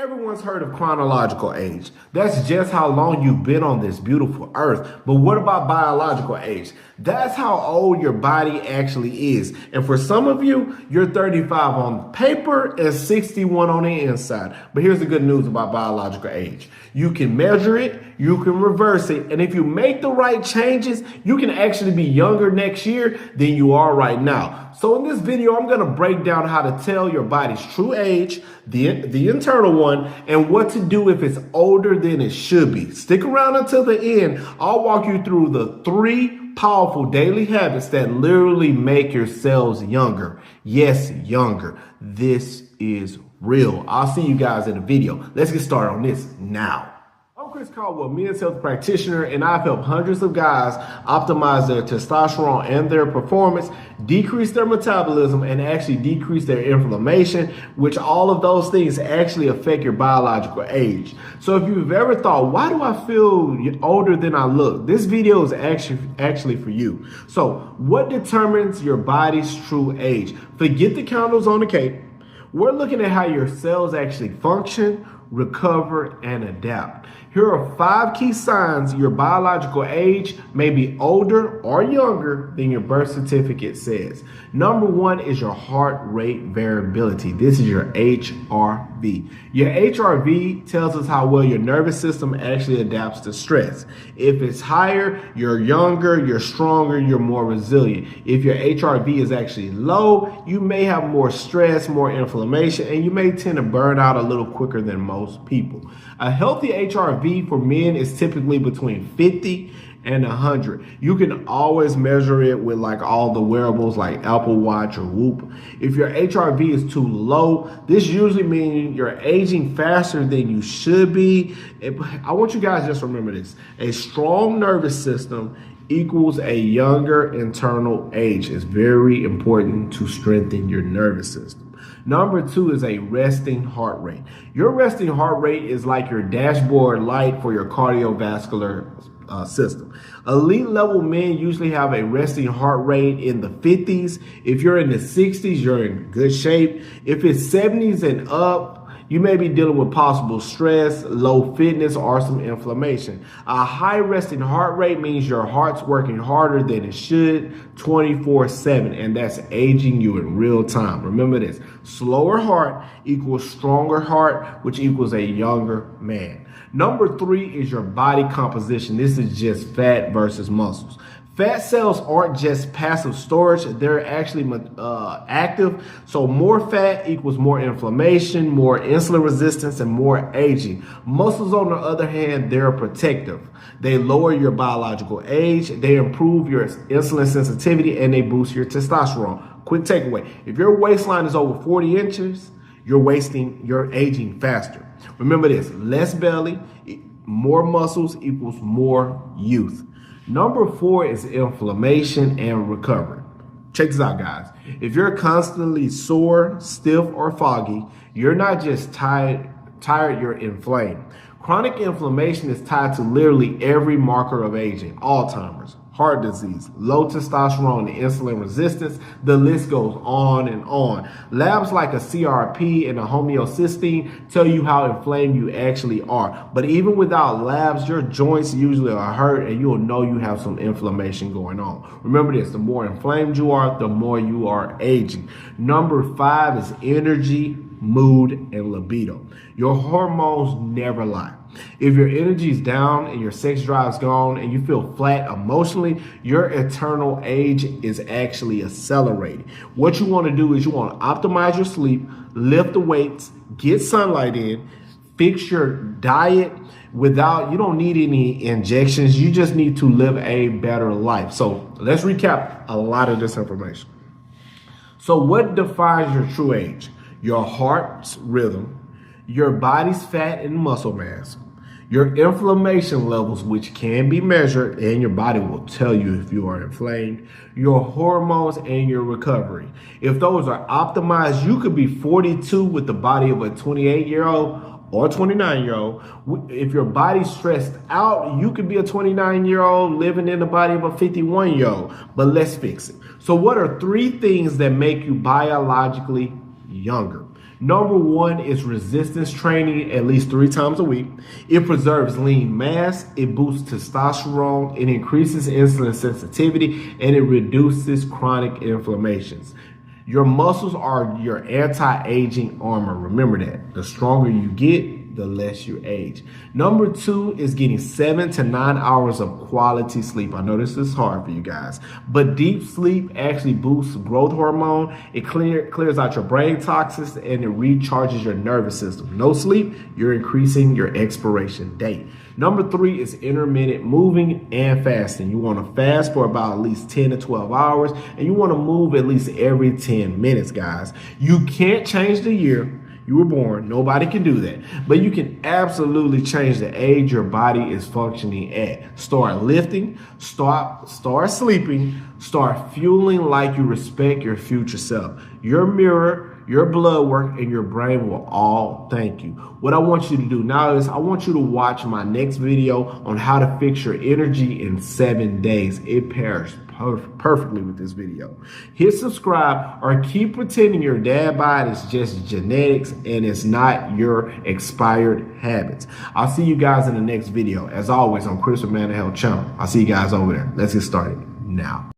Everyone's heard of chronological age. That's just how long you've been on this beautiful earth. But what about biological age? That's how old your body actually is. And for some of you, you're 35 on paper and 61 on the inside. But here's the good news about biological age. You can measure it, you can reverse it, and if you make the right changes, you can actually be younger next year than you are right now. So in this video, I'm going to break down how to tell your body's true age, the internal one, and what to do if it's older than it should be. Stick around until the end. I'll walk you through the 3 powerful daily habits that literally make your cells younger. Yes, younger. This is real. I'll see you guys in the video. Let's get started on this now. I'm Chris Caldwell, men's health practitioner, and I've helped hundreds of guys optimize their testosterone and their performance, decrease their metabolism, and actually decrease their inflammation, which all of those things actually affect your biological age. So if you've ever thought, why do I feel older than I look? This video is actually for you. So what determines your body's true age? Forget the candles on the cake. We're looking at how your cells actually function, recover, and adapt. Here are 5 key signs your biological age may be older or younger than your birth certificate says. Number 1 is your heart rate variability. This is your HRV. Your HRV tells us how well your nervous system actually adapts to stress. If it's higher, you're younger, you're stronger, you're more resilient. If your HRV is actually low, you may have more stress, more inflammation, and you may tend to burn out a little quicker than most people. A healthy HRV for men is typically between 50 and 100. You can always measure it with like all the wearables like Apple Watch or Whoop. If your HRV is too low, this usually means you're aging faster than you should be. I want you guys to just remember this. A strong nervous system equals a younger internal age. It's very important to strengthen your nervous system. Number 2 is a resting heart rate. Your resting heart rate is like your dashboard light for your cardiovascular system. Elite level men usually have a resting heart rate in the 50s. If you're in the 60s, you're in good shape. If it's 70s and up, you may be dealing with possible stress, low fitness, or some inflammation. A high resting heart rate means your heart's working harder than it should 24/7, and that's aging you in real time. Remember this, slower heart equals stronger heart, which equals a younger man. Number 3 is your body composition. This is just fat versus muscles. Fat cells aren't just passive storage, they're actually active. So more fat equals more inflammation, more insulin resistance, and more aging. Muscles, on the other hand, they're protective. They lower your biological age, they improve your insulin sensitivity, and they boost your testosterone. Quick takeaway, if your waistline is over 40 inches, you're aging faster. Remember this, less belly, more muscles equals more youth. Number 4 is inflammation and recovery. Check this out, guys. If you're constantly sore, stiff, or foggy, you're not just tired, you're inflamed. Chronic inflammation is tied to literally every marker of aging: Alzheimer's, heart disease, low testosterone, and insulin resistance. The list goes on and on. Labs like a CRP and a homeocysteine tell you how inflamed you actually are. But even without labs, your joints usually are hurt and you'll know you have some inflammation going on. Remember this, the more inflamed you are, the more you are aging. Number 5 is energy, mood, and libido. Your hormones never lie. If your energy is down and your sex drive's gone and you feel flat emotionally, your eternal age is actually accelerating. What you want to do is you want to optimize your sleep, lift the weights, get sunlight in, fix your diet. You don't need any injections. You just need to live a better life. So let's recap a lot of this information. So what defines your true age? Your heart's rhythm, your body's fat and muscle mass, your inflammation levels, which can be measured, and your body will tell you if you are inflamed, your hormones, and your recovery. If those are optimized, you could be 42 with the body of a 28-year-old or 29-year-old. If your body's stressed out, you could be a 29-year-old living in the body of a 51-year-old. But let's fix it. So what are 3 things that make you biologically younger? Number one is resistance training at least 3 times a week. It preserves lean mass, it boosts testosterone, it increases insulin sensitivity, and it reduces chronic inflammations. Your muscles are your anti-aging armor. Remember that. The stronger you get, the less you age. Number 2 is getting 7 to 9 hours of quality sleep. I know this is hard for you guys, but deep sleep actually boosts growth hormone. It clears out your brain toxins and it recharges your nervous system. No sleep, you're increasing your expiration date. Number 3 is intermittent moving and fasting. You want to fast for about at least 10 to 12 hours, and you want to move at least every 10 minutes, guys. You can't change the year you were born. Nobody can do that. But you can absolutely change the age your body is functioning at. Start lifting, start sleeping, start fueling like you respect your future self. Your mirror, your blood work, and your brain will all thank you. What I want you to do now is I want you to watch my next video on how to fix your energy in 7 days. It pairs perfectly with this video. Hit subscribe or keep pretending your dad bod is just genetics and it's not your expired habits. I'll see you guys in the next video. As always, on Chris with Man Health Channel. I'll see you guys over there. Let's get started now.